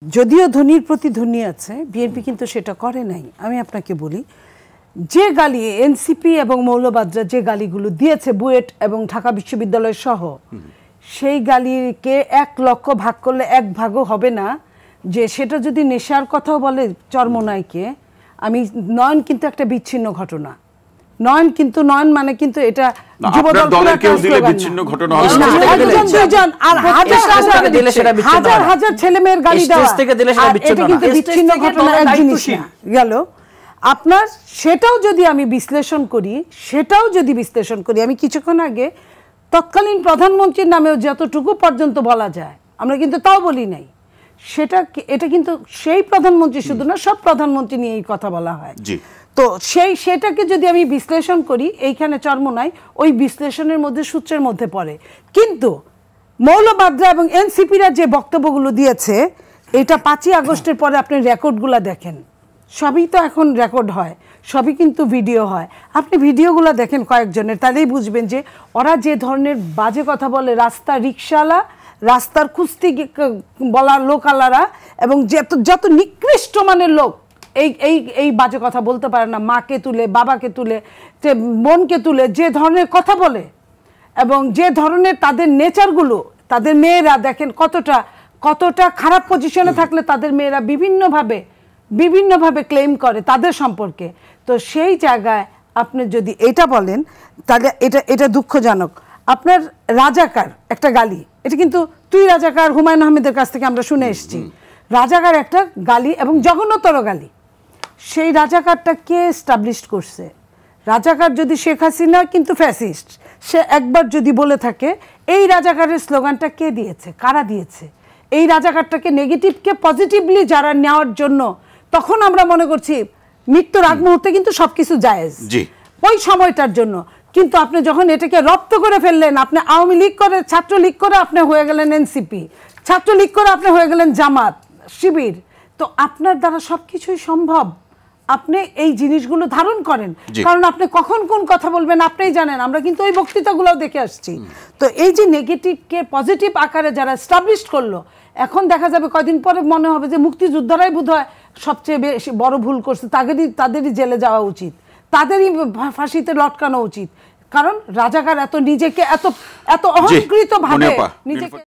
যদিও ধনীর প্রতি ধনী আছে, বিএনপি কিন্তু সেটা করে নাই। আমি আপনাকে বলি, যে গালি এনসিপি এবং মৌলবাদরা যে গালিগুলো দিয়েছে বুয়েট এবং ঢাকা বিশ্ববিদ্যালয় সহ, সেই গালিকে 1 লক্ষ ভাগ করলে 1 ভাগও হবে না। যে সেটা যদি নেশার কথাও বলে চরমোনাইকে, আমি নয়ন কিন্তু একটা বিচ্ছিন্ন ঘটনা, নয়ন কিন্তু নয়ন মানে কিন্তু এটা হাজার হাজার ছেলে মেয়ের গালি দেওয়া, এটা কিন্তু বিচ্ছিন্ন ঘটনা এক জিনিস না গেল। আপনার সেটাও যদি আমি বিশ্লেষণ করি, আমি কিছুক্ষণ আগে তৎকালীন প্রধানমন্ত্রীর নামেও যতটুকু পর্যন্ত বলা যায় আমরা কিন্তু তাও বলি নাই। এটা কিন্তু সেই প্রধানমন্ত্রী শুধু না, সব প্রধানমন্ত্রী নিয়ে এই কথা বলা হয়। তো সেটাকে যদি আমি বিশ্লেষণ করি, এইখানে চরমোনাই ওই বিশ্লেষণের মধ্যে, সূত্রের মধ্যে পড়ে। কিন্তু মৌলবাদরা এবং এনসিপিরা যে বক্তব্যগুলো দিয়েছে, এটা 5ই আগস্টের পরে আপনি রেকর্ডগুলো দেখেন, সবই তো এখন রেকর্ড হয়, সবই কিন্তু ভিডিও হয়। আপনি ভিডিওগুলো দেখেন কয়েকজনের, তাহলেই বুঝবেন যে ওরা যে ধরনের বাজে কথা বলে। রাস্তার রিক্সাওয়ালা, রাস্তার কুস্তি বলা লোকালারা এবং যত নিকৃষ্ট মানের লোক এই বাজে কথা বলতে পারে না। মাকে তুলে, বাবাকে তুলে, বোনকে তুলে যে ধরনের কথা বলে এবং যে ধরনের তাদের নেচারগুলো, তাদের মেয়েরা দেখেন কতটা খারাপ পজিশনে থাকলে তাদের মেয়েরা বিভিন্নভাবে ক্লেম করে তাদের সম্পর্কে। তো সেই জায়গায় আপনি যদি এটা বলেন, তাহলে এটা দুঃখজনক। আপনার রাজাকার একটা গালি, এটা কিন্তু তুই রাজাকার হুমায়ুন আহমেদের কাছ থেকে আমরা শুনে এসেছি। রাজাকার একটা গালি এবং জঘন্যতর গালি। সেই রাজাকারটা কে এস্টাবলিশ করছে? রাজাকার যদি শেখ হাসিনা কিন্তু ফ্যাসিস্ট, সে একবার যদি বলে থাকে, এই রাজাকারের স্লোগানটা কে দিয়েছে, কারা দিয়েছে? এই রাজাকারটাকে নেগেটিভকে পজিটিভলি যারা নেওয়ার জন্য, তখন আমরা মনে করছি মৃত্যুর আগ মুহূর্তে কিন্তু সবকিছু জায়েজ ওই সময়টার জন্য। কিন্তু আপনি যখন এটাকে রপ্ত করে ফেললেন, আপনি আওয়ামী লীগ করে, ছাত্রলীগ করে আপনি হয়ে গেলেন এনসিপি, ছাত্রলীগ করে আপনি হয়ে গেলেন জামাত শিবির। তো আপনার দ্বারা সবকিছুই সম্ভব। আপনি এই জিনিসগুলো ধারণ করেন, কারণ আপনি কখন কোন কথা বলবেন আপনিই জানেন। আমরা কিন্তু ওই বক্তৃতাগুলো দেখে আসছি। তো এই যে নেগেটিভকে পজিটিভ আকারে যারা এস্টাবলিশ করলো, এখন দেখা যাবে কয়দিন পরে মনে হবে যে মুক্তিযোদ্ধারাই বোধহয় সবচেয়ে বেশি বড় ভুল করছে, তাদেরই জেলে যাওয়া উচিত, তাদেরই ফাঁসিতে লটকানো উচিত। কারণ রাজাকার নিজেকে এত অহংকৃত ভাবে নিজেকে